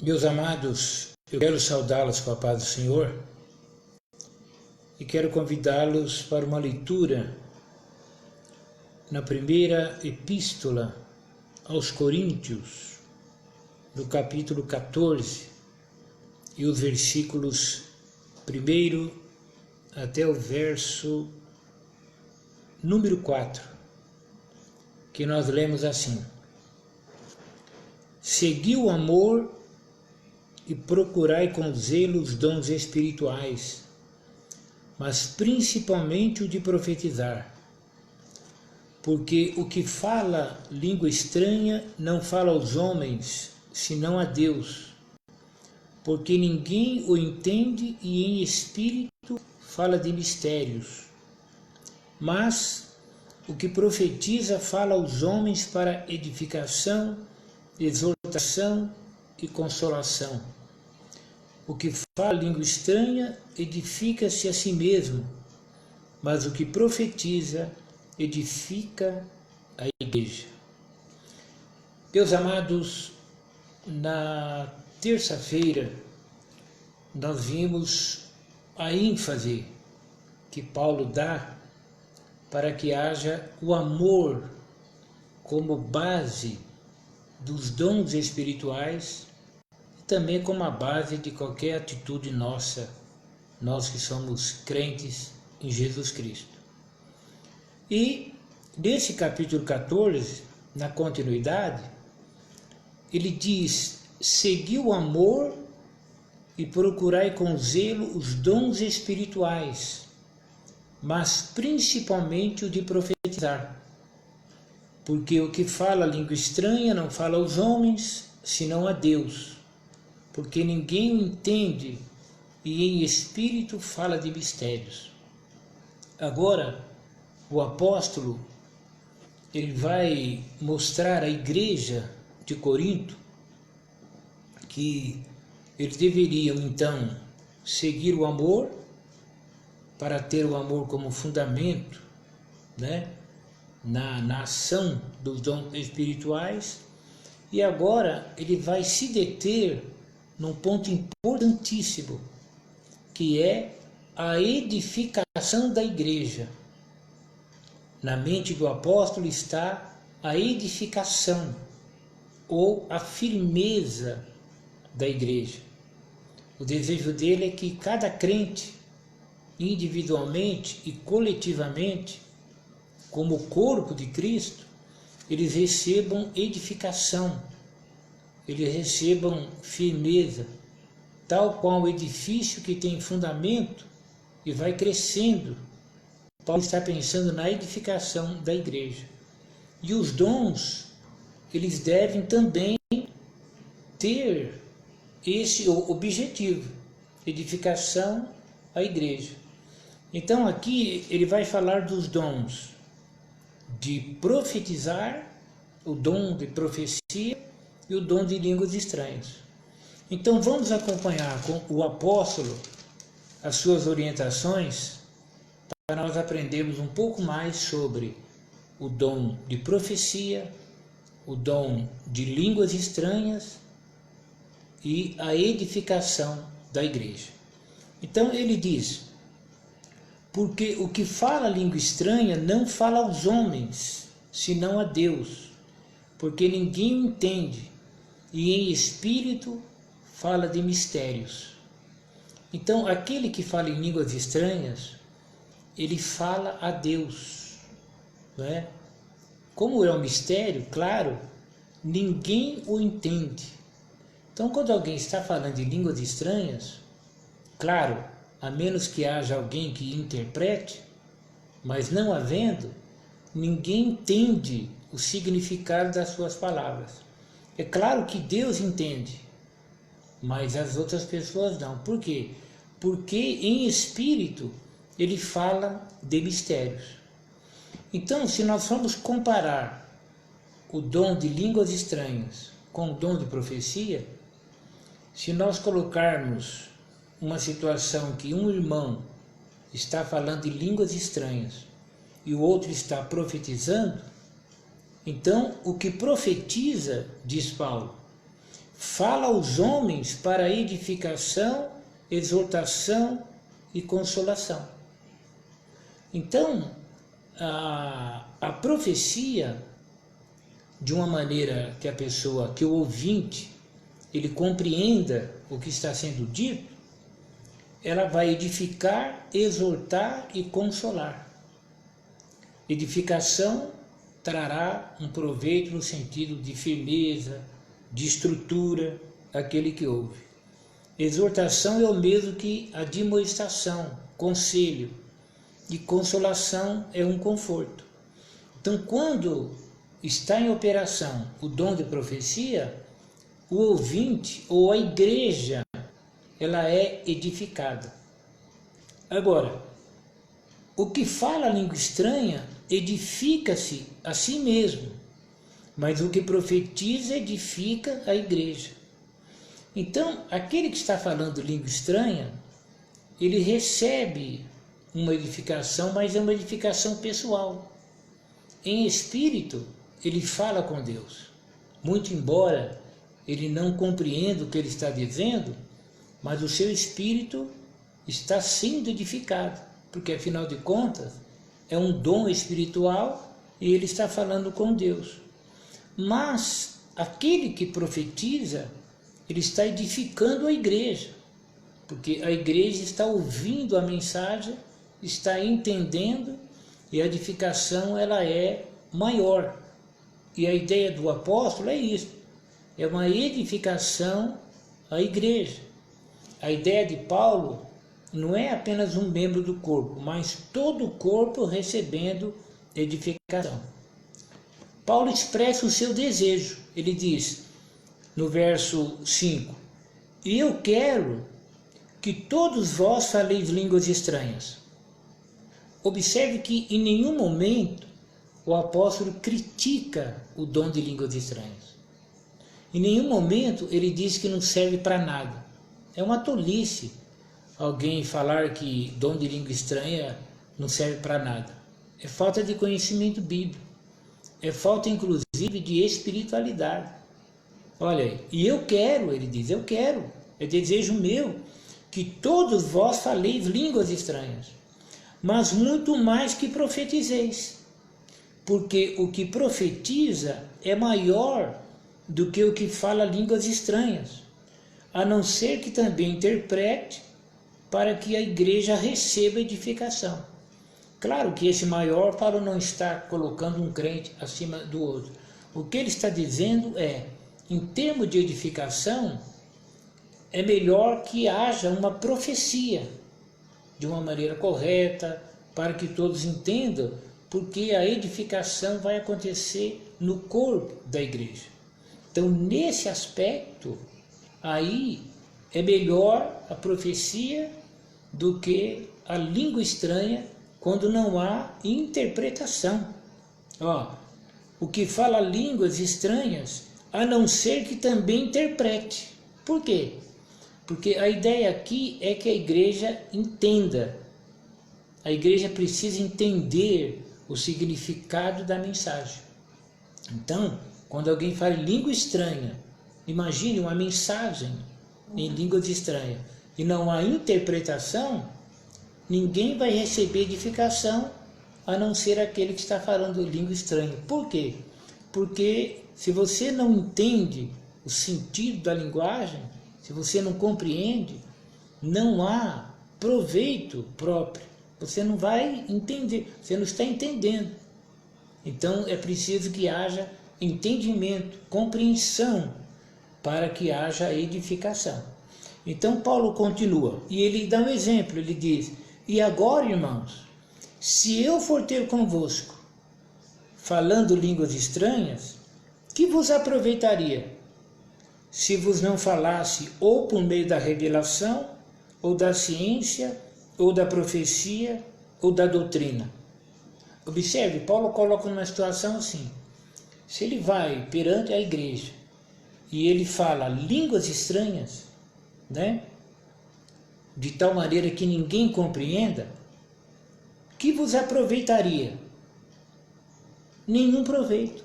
Meus amados, eu quero saudá-los com a paz do Senhor e quero convidá-los para uma leitura na primeira epístola aos Coríntios, no capítulo 14, e os versículos 1 até o verso número 4, que nós lemos assim: Segui o amor e procurai com zelo os dons espirituais, mas principalmente o de profetizar. Porque o que fala língua estranha não fala aos homens, senão a Deus. Porque ninguém o entende e em espírito fala de mistérios. Mas o que profetiza fala aos homens para edificação, exortação e consolação. O que fala língua estranha edifica-se a si mesmo, mas o que profetiza edifica a igreja. Meus amados, na terça-feira nós vimos a ênfase que Paulo dá para que haja o amor como base dos dons espirituais e também como a base de qualquer atitude nossa, nós que somos crentes em Jesus Cristo. E nesse capítulo 14, na continuidade, ele diz: segui o amor e procurai com zelo os dons espirituais, mas principalmente o de profetizar. Porque o que fala língua estranha não fala aos homens, senão a Deus. Porque ninguém o entende e em espírito fala de mistérios. Agora, o apóstolo, ele vai mostrar à igreja de Corinto que eles deveriam então seguir o amor, para ter o amor como fundamento, na ação dos dons espirituais. E agora ele vai se deter num ponto importantíssimo, que é a edificação da igreja. Na mente do apóstolo está a edificação ou a firmeza da igreja. O desejo dele é que cada crente, individualmente e coletivamente, como corpo de Cristo, eles recebam edificação, eles recebam firmeza, tal qual o edifício que tem fundamento e vai crescendo. Paulo está pensando na edificação da igreja. E os dons, eles devem também ter esse objetivo, edificação à igreja. Então aqui ele vai falar dos dons de profetizar, o dom de profecia e o dom de línguas estranhas. Então vamos acompanhar com o apóstolo as suas orientações para nós aprendermos um pouco mais sobre o dom de profecia, o dom de línguas estranhas e a edificação da igreja. Então ele diz: porque o que fala língua estranha não fala aos homens, senão a Deus, porque ninguém o entende, e em espírito fala de mistérios. Então aquele que fala em línguas estranhas, ele fala a Deus, não é? Como é um mistério, claro, ninguém o entende. Então quando alguém está falando de línguas estranhas, claro, a menos que haja alguém que interprete, mas não havendo, ninguém entende o significado das suas palavras. É claro que Deus entende, mas as outras pessoas não. Por quê? Porque em espírito ele fala de mistérios. Então, se nós formos comparar o dom de línguas estranhas com o dom de profecia, se nós colocarmos uma situação que um irmão está falando de línguas estranhas e o outro está profetizando, então o que profetiza, diz Paulo, fala aos homens para edificação, exortação e consolação. Então, a profecia, de uma maneira que a pessoa, que o ouvinte, ele compreenda o que está sendo dito, ela vai edificar, exortar e consolar. Edificação trará um proveito no sentido de firmeza, de estrutura, aquele que ouve. Exortação é o mesmo que admoestação, conselho, e consolação é um conforto. Então, quando está em operação o dom de profecia, o ouvinte ou a igreja, ela é edificada. Agora, o que fala a língua estranha edifica-se a si mesmo, mas o que profetiza edifica a igreja. Então, aquele que está falando língua estranha, ele recebe uma edificação, mas é uma edificação pessoal. Em espírito, ele fala com Deus. Muito embora ele não compreenda o que ele está dizendo, mas o seu espírito está sendo edificado, porque afinal de contas é um dom espiritual e ele está falando com Deus. Mas aquele que profetiza, ele está edificando a igreja, porque a igreja está ouvindo a mensagem, está entendendo, e a edificação ela é maior. E a ideia do apóstolo é isso, é uma edificação à igreja. A ideia de Paulo não é apenas um membro do corpo, mas todo o corpo recebendo edificação. Paulo expressa o seu desejo, ele diz no verso 5: e eu quero que todos vós faleis línguas estranhas. Observe que em nenhum momento o apóstolo critica o dom de línguas estranhas. Em nenhum momento ele diz que não serve para nada. É uma tolice alguém falar que dom de língua estranha não serve para nada. É falta de conhecimento bíblico. É falta, inclusive, de espiritualidade. Olha aí, e eu quero, ele diz, eu quero, é desejo meu, que todos vós faleis línguas estranhas, mas muito mais que profetizeis, porque o que profetiza é maior do que o que fala línguas estranhas, a não ser que também interprete para que a igreja receba edificação. Claro que esse maior, Paulo não está colocando um crente acima do outro. O que ele está dizendo é, em termos de edificação, é melhor que haja uma profecia de uma maneira correta, para que todos entendam, porque a edificação vai acontecer no corpo da igreja. Então, nesse aspecto, aí é melhor a profecia do que a língua estranha, quando não há interpretação. O que fala línguas estranhas, a não ser que também interprete. Por quê? Porque a ideia aqui é que a igreja entenda. A igreja precisa entender o significado da mensagem. Então, quando alguém fala em língua estranha, imagine uma mensagem em línguas estranhas e não há interpretação, ninguém vai receber edificação a não ser aquele que está falando língua estranha. Por quê? Porque se você não entende o sentido da linguagem, se você não compreende, não há proveito próprio. Você não vai entender, você não está entendendo. Então é preciso que haja entendimento, compreensão, para que haja edificação. Então Paulo continua, e ele dá um exemplo, ele diz: e agora, irmãos, se eu for ter convosco, falando línguas estranhas, que vos aproveitaria, se vos não falasse ou por meio da revelação, ou da ciência, ou da profecia, ou da doutrina? Observe, Paulo coloca numa situação assim: se ele vai perante a igreja e ele fala línguas estranhas, né, de tal maneira que ninguém compreenda, que vos aproveitaria? Nenhum proveito.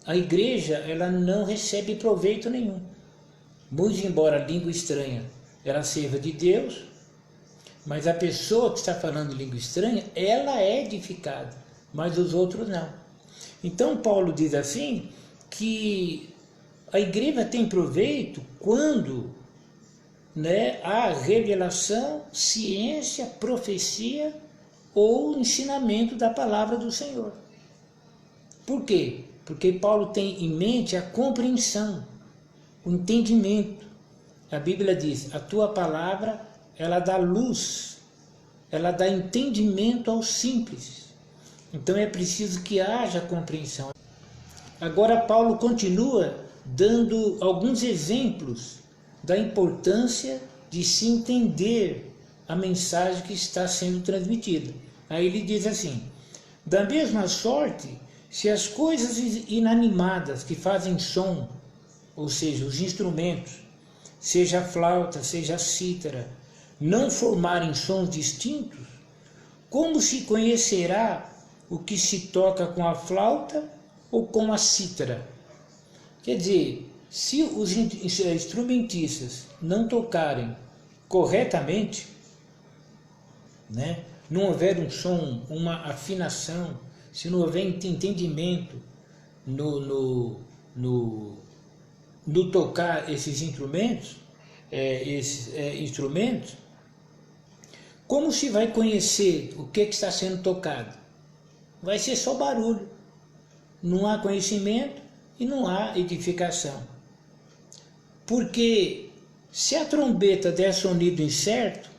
a igreja ela não recebe proveito nenhum. Muito embora a língua estranha ela sirva de Deus, mas a pessoa que está falando língua estranha, ela é edificada, mas os outros não. Então Paulo diz assim, que a igreja tem proveito quando, né, há revelação, ciência, profecia ou ensinamento da palavra do Senhor. Por quê? Porque Paulo tem em mente a compreensão, o entendimento. A Bíblia diz, a tua palavra, ela dá luz, ela dá entendimento aos simples. Então é preciso que haja compreensão. Agora Paulo continua dando alguns exemplos da importância de se entender a mensagem que está sendo transmitida. Aí ele diz assim, da mesma sorte, se as coisas inanimadas que fazem som, ou seja, os instrumentos, seja a flauta, seja a cítara, não formarem sons distintos, como se conhecerá o que se toca com a flauta ou com a cítara? Quer dizer, se os instrumentistas não tocarem corretamente, né, não houver um som, uma afinação, se não houver entendimento no tocar esses instrumentos, como se vai conhecer o que está sendo tocado? Vai ser só barulho. Não há conhecimento e não há edificação. Porque se a trombeta der sonido incerto,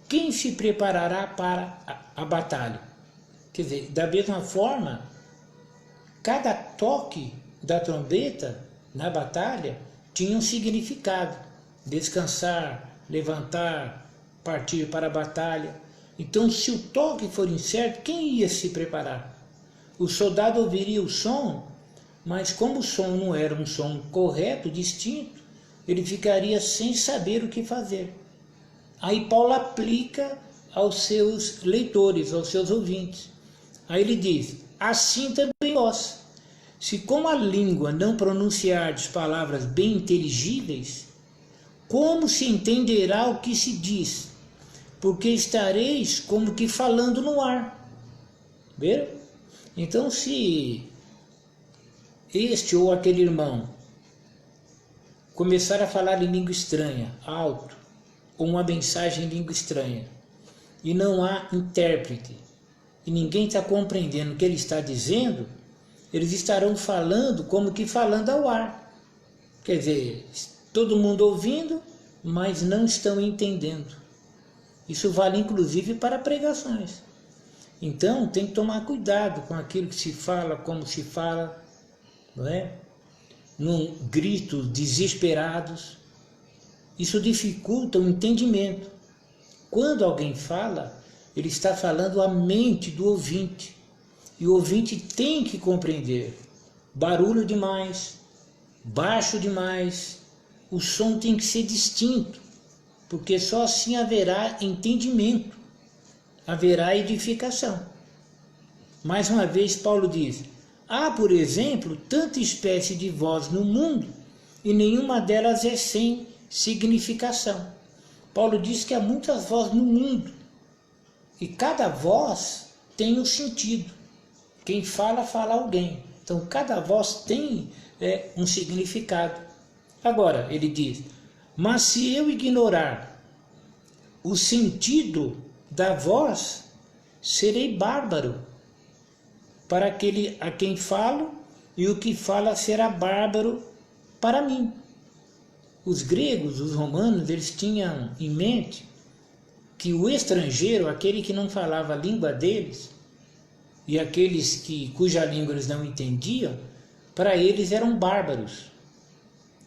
quem se preparará para a batalha? Quer dizer, da mesma forma, cada toque da trombeta na batalha tinha um significado. Descansar, levantar, partir para a batalha. Então, se o toque for incerto, quem ia se preparar? O soldado ouviria o som, mas como o som não era um som correto, distinto, ele ficaria sem saber o que fazer. Aí Paulo aplica aos seus leitores, aos seus ouvintes. Aí ele diz, assim também vós, se com a língua não pronunciardes palavras bem inteligíveis, como se entenderá o que se diz? Porque estareis como que falando no ar. Viram? Então, se este ou aquele irmão começar a falar em língua estranha, alto, ou uma mensagem em língua estranha, e não há intérprete, e ninguém está compreendendo o que ele está dizendo, eles estarão falando como que falando ao ar. Quer dizer, todo mundo ouvindo, mas não estão entendendo. Isso vale inclusive para pregações. Então tem que tomar cuidado com aquilo que se fala, como se fala, não é? Num gritos desesperados. Isso dificulta o entendimento. Quando alguém fala, ele está falando à mente do ouvinte. E o ouvinte tem que compreender. Barulho demais, baixo demais, o som tem que ser distinto, porque só assim haverá entendimento, haverá edificação. Mais uma vez Paulo diz, há, por exemplo, tanta espécie de voz no mundo e nenhuma delas é sem significação. Paulo diz que há muitas vozes no mundo e cada voz tem um sentido. Quem fala, fala alguém. Então cada voz tem um significado. Agora, ele diz, mas se eu ignorar o sentido da voz, serei bárbaro para aquele a quem falo, e o que fala será bárbaro para mim. Os gregos, os romanos, eles tinham em mente que o estrangeiro, aquele que não falava a língua deles, e aqueles cuja língua eles não entendiam, para eles eram bárbaros.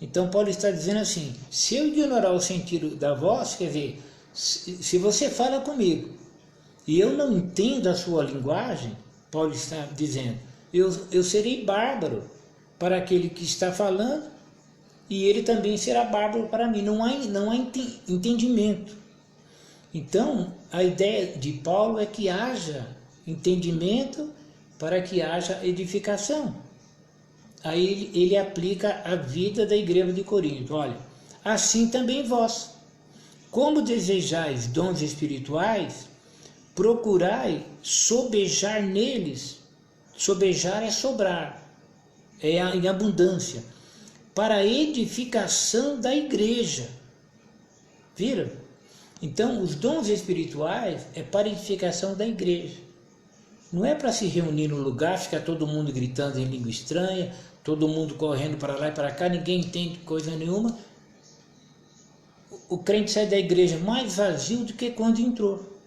Então Paulo está dizendo assim, se eu ignorar o sentido da voz, quer dizer, se você fala comigo e eu não entendo a sua linguagem, Paulo está dizendo, eu serei bárbaro para aquele que está falando e ele também será bárbaro para mim. Não há entendimento. Então, a ideia de Paulo é que haja entendimento para que haja edificação. Aí ele aplica a vida da igreja de Corinto. Olha, assim também vós, como desejais dons espirituais, procurai sobejar neles. Sobejar é sobrar, é em abundância, para a edificação da igreja. Viram? Então, os dons espirituais é para a edificação da igreja. Não é para se reunir no lugar, ficar todo mundo gritando em língua estranha, todo mundo correndo para lá e para cá, ninguém entende coisa nenhuma. O crente sai da igreja mais vazio do que quando entrou.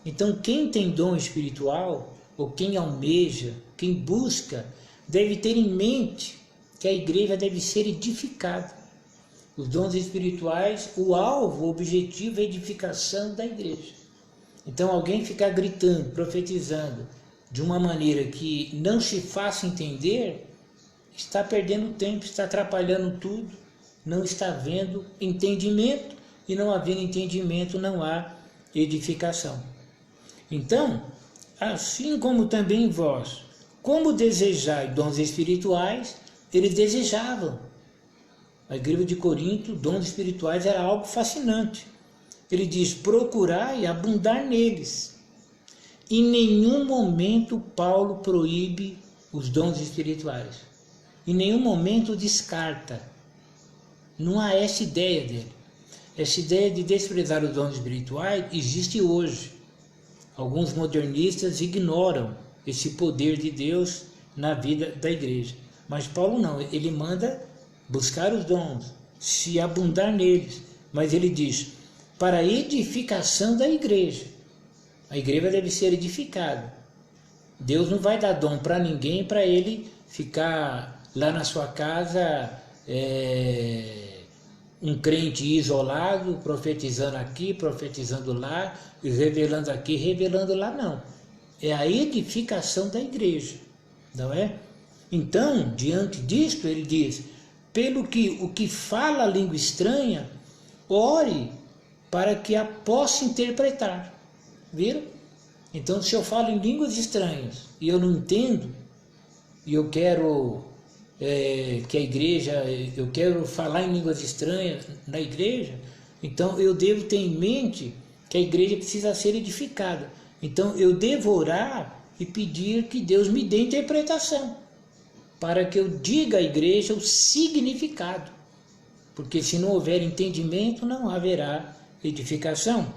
Então, quem tem dom espiritual, ou quem almeja, quem busca, deve ter em mente que a igreja deve ser edificada. Os dons espirituais, o alvo, o objetivo é a edificação da igreja. Então, alguém ficar gritando, profetizando, de uma maneira que não se faça entender, está perdendo tempo, está atrapalhando tudo, não está havendo entendimento, e não havendo entendimento não há edificação. Então, assim como também vós, como desejai dons espirituais, eles desejavam. A igreja de Corinto, dons espirituais era algo fascinante. Ele diz, procurai abundar neles. Em nenhum momento Paulo proíbe os dons espirituais. Em nenhum momento descarta. Não há essa ideia dele. Essa ideia de desprezar os dons espirituais existe hoje. Alguns modernistas ignoram esse poder de Deus na vida da igreja. Mas Paulo não, ele manda buscar os dons, se abundar neles. Mas ele diz, para a edificação da igreja. A igreja deve ser edificada. Deus não vai dar dom para ninguém para ele ficar lá na sua casa um crente isolado, profetizando aqui, profetizando lá, revelando aqui, revelando lá, não. É a edificação da igreja, não é? Então, diante disto, ele diz, pelo que o que fala a língua estranha, ore para que a possa interpretar. Viram? Então, se eu falo em línguas estranhas e eu não entendo, e eu quero que a igreja, eu quero falar em línguas estranhas na igreja, então eu devo ter em mente que a igreja precisa ser edificada. Então eu devo orar e pedir que Deus me dê interpretação, para que eu diga à igreja o significado, porque se não houver entendimento, não haverá edificação.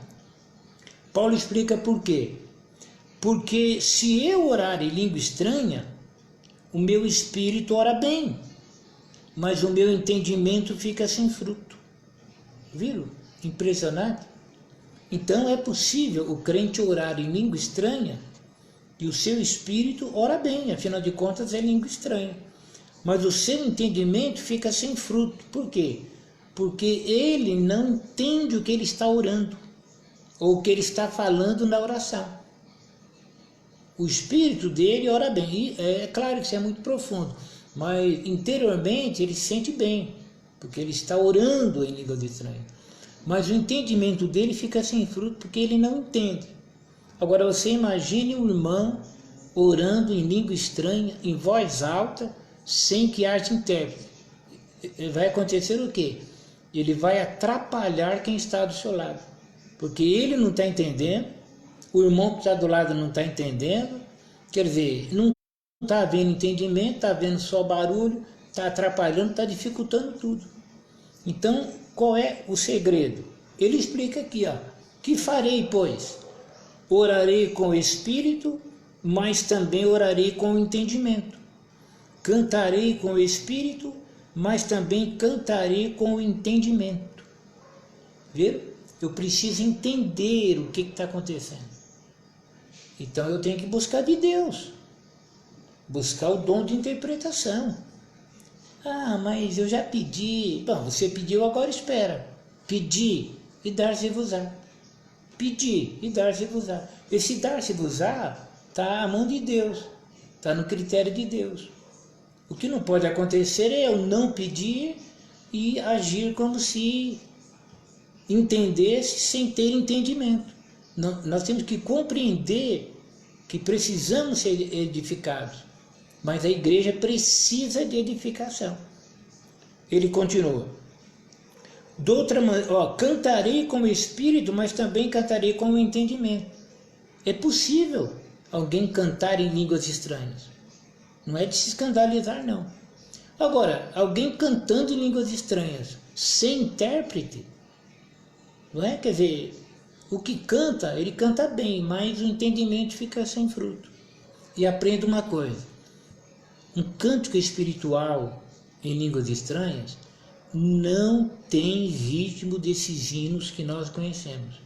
Paulo explica por quê. Porque se eu orar em língua estranha, o meu espírito ora bem, mas o meu entendimento fica sem fruto. Viram? Impressionante? Então é possível o crente orar em língua estranha e o seu espírito ora bem, afinal de contas é língua estranha. Mas o seu entendimento fica sem fruto. Por quê? Porque ele não entende o que ele está orando, ou o que ele está falando na oração. O espírito dele ora bem, e é claro que isso é muito profundo, mas interiormente ele se sente bem, porque ele está orando em língua estranha. Mas o entendimento dele fica sem fruto, porque ele não entende. Agora você imagine um irmão orando em língua estranha, em voz alta, sem que haja intérprete. Vai acontecer o quê? Ele vai atrapalhar quem está do seu lado, porque ele não está entendendo, o irmão que está do lado não está entendendo, quer dizer, não está havendo entendimento, está havendo só barulho, está atrapalhando, está dificultando tudo. Então, qual é o segredo? Ele explica aqui, ó, que farei, pois? Orarei com o espírito, mas também orarei com o entendimento. Cantarei com o espírito, mas também cantarei com o entendimento. Viram? Eu preciso entender o que está acontecendo. Então eu tenho que buscar de Deus, buscar o dom de interpretação. Ah, mas eu já pedi. Bom, você pediu, agora espera. Pedir e dar-se-vos-á. Pedir e dar-se-vos-á. Esse dar-se-vos-á está à mão de Deus, está no critério de Deus. O que não pode acontecer é eu não pedir e agir como se entendesse sem ter entendimento. Nós temos que compreender que precisamos ser edificados. mas a igreja precisa de edificação. Ele continua. De outra maneira, cantarei com o espírito, mas também cantarei com o entendimento. É possível alguém cantar em línguas estranhas. Não é de se escandalizar, não. Agora, alguém cantando em línguas estranhas, sem intérprete, não é? Quer dizer, o que canta, ele canta bem, mas o entendimento fica sem fruto. E aprenda uma coisa, um cântico espiritual em línguas estranhas não tem ritmo desses hinos que nós conhecemos,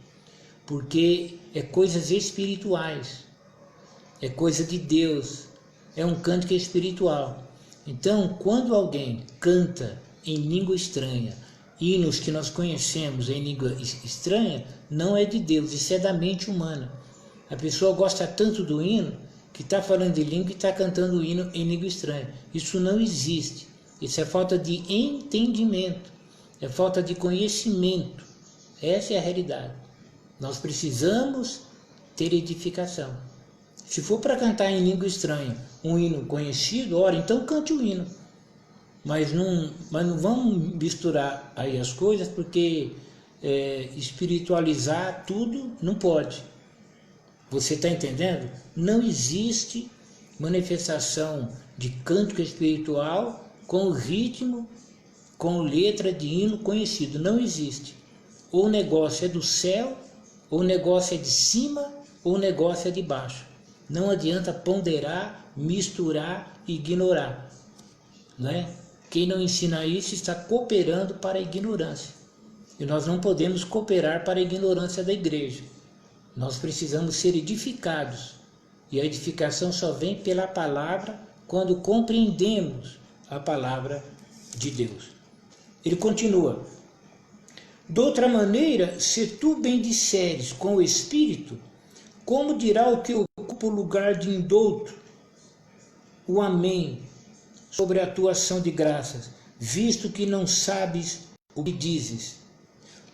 porque é coisas espirituais, é coisa de Deus, é um cântico espiritual. Então, quando alguém canta em língua estranha, hinos que nós conhecemos em língua estranha, não é de Deus, isso é da mente humana. A pessoa gosta tanto do hino que está falando de língua e está cantando o hino em língua estranha. Isso não existe. Isso é falta de entendimento, é falta de conhecimento. Essa é a realidade. Nós precisamos ter edificação. Se for para cantar em língua estranha um hino conhecido, ora, então cante o hino. Mas não vamos misturar aí as coisas, porque espiritualizar tudo não pode. Você está entendendo? Não existe manifestação de cântico espiritual com ritmo, com letra de hino conhecido. Não existe. Ou o negócio é do céu, ou o negócio é de cima, ou o negócio é de baixo. Não adianta ponderar, misturar e ignorar. Não é? Quem não ensina isso está cooperando para a ignorância. E nós não podemos cooperar para a ignorância da igreja. Nós precisamos ser edificados. E a edificação só vem pela palavra quando compreendemos a palavra de Deus. Ele continua. De outra maneira, se tu bendisseres com o Espírito, como dirá o que ocupa o lugar de indouto, o Amém, sobre a tua ação de graças, visto que não sabes o que dizes?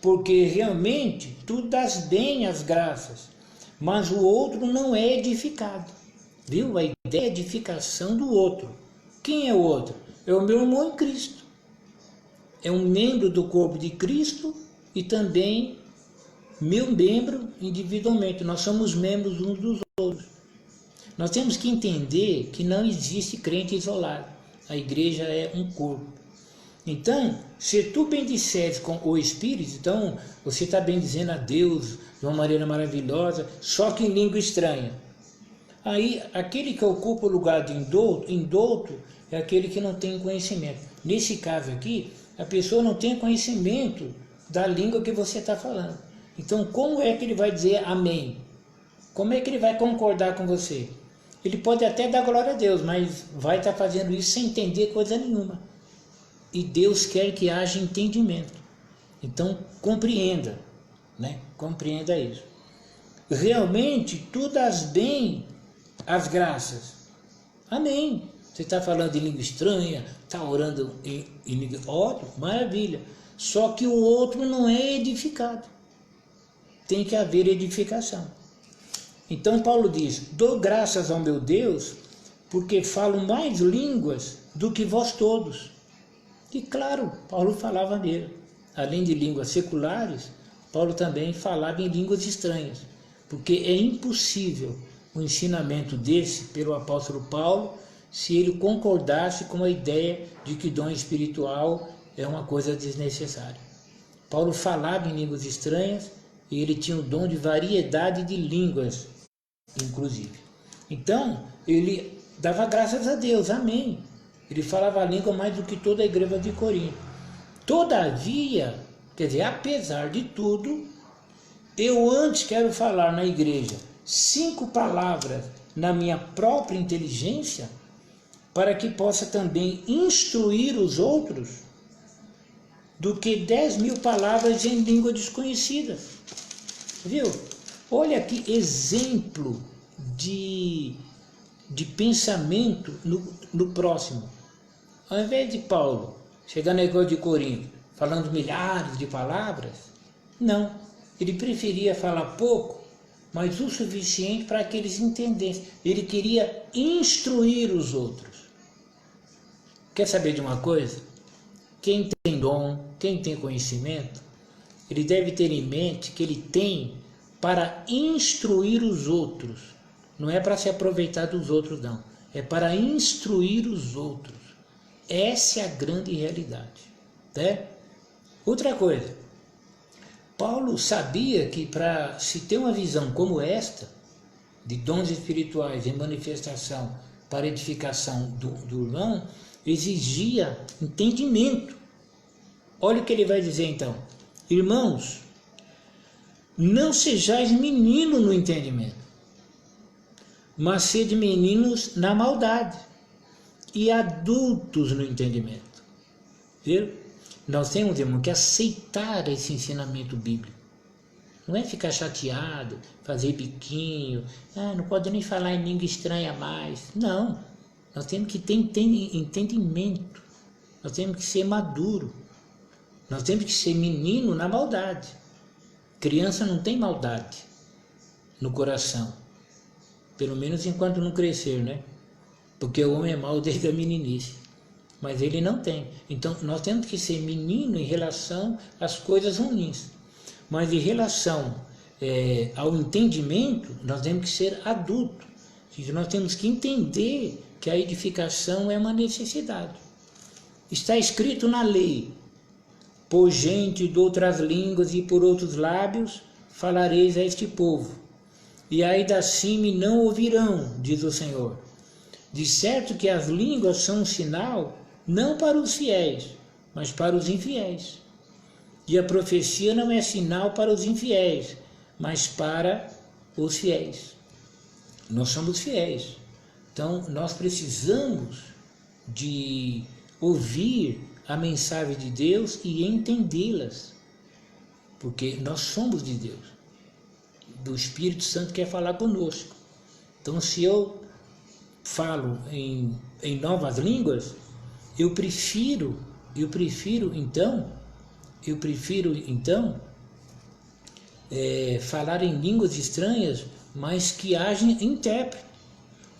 Porque realmente tu dás bem as graças, mas o outro não é edificado. Viu? A ideia é edificação do outro. Quem é o outro? É o meu irmão em Cristo. É um membro do corpo de Cristo e também meu membro individualmente. Nós somos membros uns dos outros. Nós temos que entender que não existe crente isolado. A igreja é um corpo. Então, se tu bendisseres com o Espírito, então você está bendizendo a Deus de uma maneira maravilhosa, só que em língua estranha. Aí, aquele que ocupa o lugar de indouto é aquele que não tem conhecimento. Nesse caso aqui, a pessoa não tem conhecimento da língua que você está falando. Então, como é que ele vai dizer amém? Como é que ele vai concordar com você? Ele pode até dar glória a Deus, mas vai estar fazendo isso sem entender coisa nenhuma. E Deus quer que haja entendimento. Então, compreenda, né? Compreenda isso. Realmente, tu dás bem as graças. Amém. Você está falando em língua estranha, está orando em língua... Ótimo, maravilha. Só que o outro não é edificado. Tem que haver edificação. Então, Paulo diz, dou graças ao meu Deus, porque falo mais línguas do que vós todos. E claro, Paulo falava mesmo. Além de línguas seculares, Paulo também falava em línguas estranhas, porque é impossível o ensinamento desse pelo apóstolo Paulo se ele concordasse com a ideia de que dom espiritual é uma coisa desnecessária. Paulo falava em línguas estranhas e ele tinha o dom de variedade de línguas, inclusive. Então, ele dava graças a Deus, amém. Ele falava a língua mais do que toda a igreja de Corinto. Todavia, quer dizer, apesar de tudo, eu antes quero falar na igreja 5 palavras na minha própria inteligência, para que possa também instruir os outros, do que 10.000 palavras em língua desconhecida. Viu? Olha que exemplo de pensamento no próximo. Ao invés de Paulo chegar na igreja de Corinto falando milhares de palavras, não. Ele preferia falar pouco mas o suficiente para que eles entendessem. Ele queria instruir os outros. Quer saber de uma coisa? Quem tem dom, quem tem conhecimento, ele deve ter em mente que ele tem para instruir os outros. Não é para se aproveitar dos outros, não. É para instruir os outros. Essa é a grande realidade. Né? Outra coisa, Paulo sabia que para se ter uma visão como esta, de dons espirituais em manifestação para edificação do irmão, exigia entendimento. Olha o que ele vai dizer então. Irmãos, não sejais meninos no entendimento, mas sede meninos na maldade e adultos no entendimento. Viu? Nós temos, irmão, que aceitar esse ensinamento bíblico. Não é ficar chateado, fazer biquinho, não pode nem falar em língua estranha mais. Não, nós temos que ter entendimento, nós temos que ser maduro, nós temos que ser menino na maldade. Criança não tem maldade no coração, pelo menos enquanto não crescer, né? Porque o homem é mau desde a meninice, mas ele não tem. Então nós temos que ser menino em relação às coisas ruins, mas em relação ao entendimento, nós temos que ser adulto. Nós temos que entender que a edificação é uma necessidade. Está escrito na lei: por gente de outras línguas e por outros lábios falareis a este povo, e ainda assim me não ouvirão, diz o Senhor. De certo que as línguas são um sinal, não para os fiéis, mas para os infiéis. E a profecia não é sinal para os infiéis, mas para os fiéis. Nós somos fiéis. Então, nós precisamos de ouvir a mensagem de Deus e entendê-las. Porque nós somos de Deus. O Espírito Santo quer falar conosco. Então, se eu falo em novas línguas, eu prefiro então falar em línguas estranhas, mas que haja intérprete.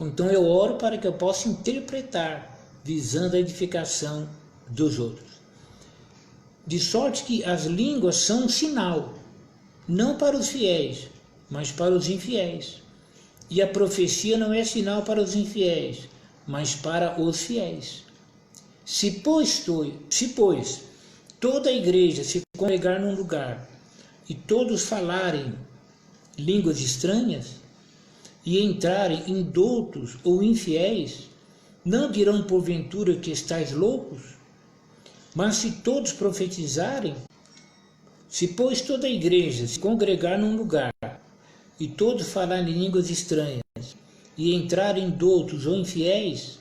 Então eu oro para que eu possa interpretar, visando a edificação dos outros. De sorte que as línguas são um sinal, não para os fiéis, mas para os infiéis. E a profecia não é sinal para os infiéis, mas para os fiéis. Se pois toda a igreja se congregar num lugar e todos falarem línguas estranhas e entrarem indoutos ou infiéis, não dirão porventura que estáis loucos? Mas se todos profetizarem, se pois toda a igreja se congregar num lugar e todos falarem línguas estranhas e entrarem indoutos ou infiéis,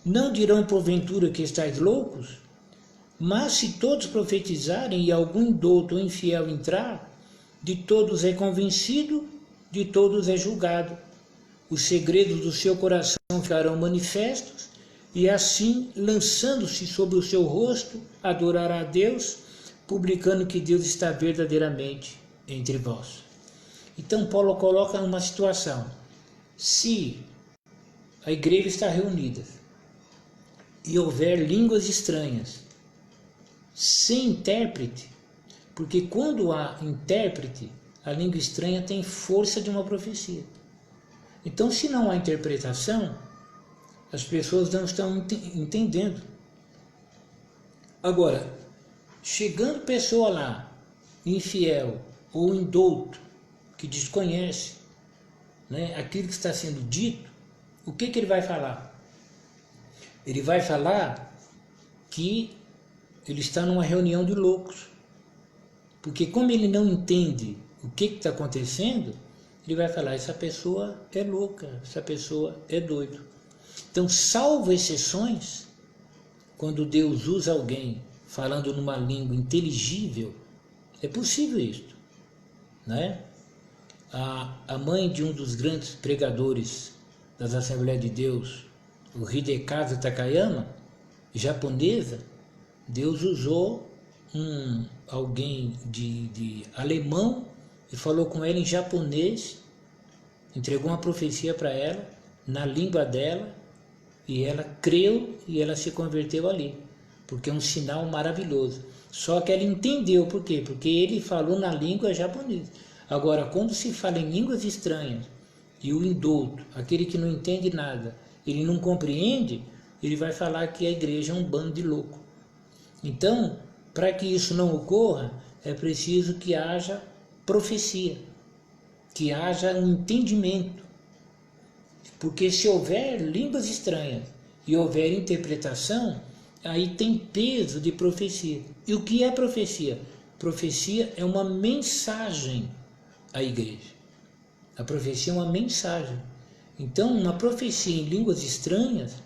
não dirão porventura que estáis loucos? Mas se todos profetizarem e algum indouto ou infiel entrar, de todos é convencido, de todos é julgado. Os segredos do seu coração ficarão manifestos, e assim, lançando-se sobre o seu rosto, adorará a Deus, publicando que Deus está verdadeiramente entre vós. Então Paulo coloca uma situação: se a igreja está reunida e houver línguas estranhas, sem intérprete, porque quando há intérprete, a língua estranha tem força de uma profecia. Então, se não há interpretação, as pessoas não estão entendendo. Agora, chegando pessoa lá, infiel ou indouto, que desconhece, né, aquilo que está sendo dito, o que ele vai falar? Ele vai falar que ele está numa reunião de loucos. Porque como ele não entende o que está acontecendo, ele vai falar: essa pessoa é louca, essa pessoa é doido. Então, salvo exceções, quando Deus usa alguém falando numa língua inteligível, é possível isto, né? A mãe de um dos grandes pregadores das Assembleias de Deus, o Hidekazu Takayama, japonesa, Deus usou alguém de alemão e falou com ela em japonês, entregou uma profecia para ela, na língua dela, e ela creu e ela se converteu ali, porque é um sinal maravilhoso. Só que ela entendeu por quê? Porque ele falou na língua japonesa. Agora, quando se fala em línguas estranhas, e o indouto, aquele que não entende nada, ele não compreende, ele vai falar que a igreja é um bando de louco. Então, para que isso não ocorra, é preciso que haja profecia, que haja um entendimento. Porque se houver línguas estranhas e houver interpretação, aí tem peso de profecia. E o que é profecia? Profecia é uma mensagem à igreja. A profecia é uma mensagem. Então, uma profecia em línguas estranhas,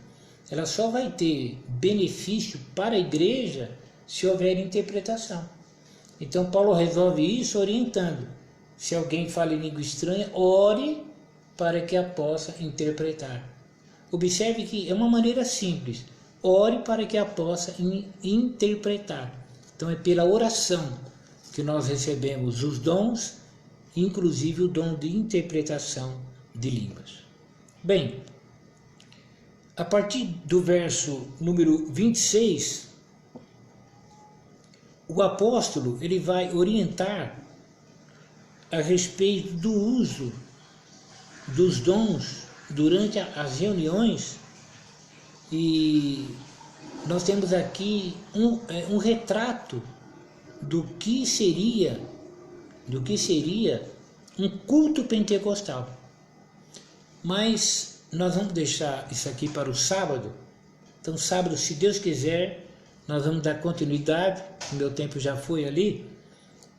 ela só vai ter benefício para a igreja se houver interpretação. Então, Paulo resolve isso orientando. Se alguém fala em língua estranha, ore para que a possa interpretar. Observe que é uma maneira simples. Ore para que a possa interpretar. Então, é pela oração que nós recebemos os dons, inclusive o dom de interpretação de línguas. Bem, a partir do verso número 26, o apóstolo ele vai orientar a respeito do uso dos dons durante as reuniões, e nós temos aqui um retrato do que seria um culto pentecostal. Mas nós vamos deixar isso aqui para o sábado. Então, sábado, se Deus quiser, nós vamos dar continuidade. O meu tempo já foi ali.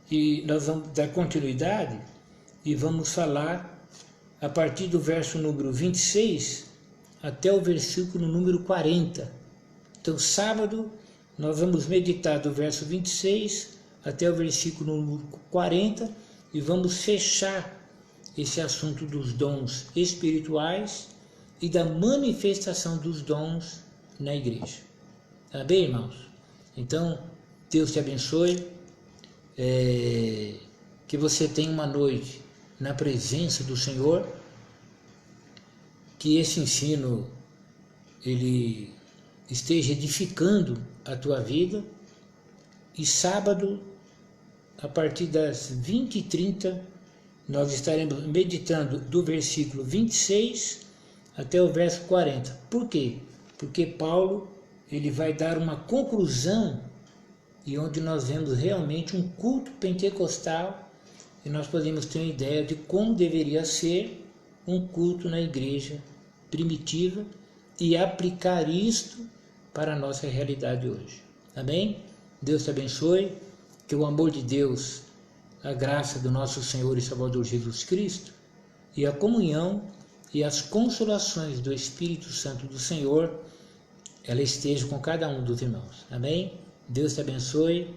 E nós vamos dar continuidade e vamos falar a partir do verso número 26 até o versículo número 40. Então, sábado, nós vamos meditar do verso 26 até o versículo número 40 e vamos fechar esse assunto dos dons espirituais e da manifestação dos dons na igreja. Tá bem, irmãos? Então, Deus te abençoe, que você tenha uma noite na presença do Senhor, que esse ensino ele esteja edificando a tua vida, e sábado, a partir das 20h30, nós estaremos meditando do versículo 26 até o verso 40. Por quê? Porque Paulo ele vai dar uma conclusão e onde nós vemos realmente um culto pentecostal e nós podemos ter uma ideia de como deveria ser um culto na igreja primitiva e aplicar isto para a nossa realidade hoje. Amém? Deus te abençoe, que o amor de Deus, a graça do nosso Senhor e Salvador Jesus Cristo e a comunhão e as consolações do Espírito Santo do Senhor, ela esteja com cada um dos irmãos. Amém? Deus te abençoe.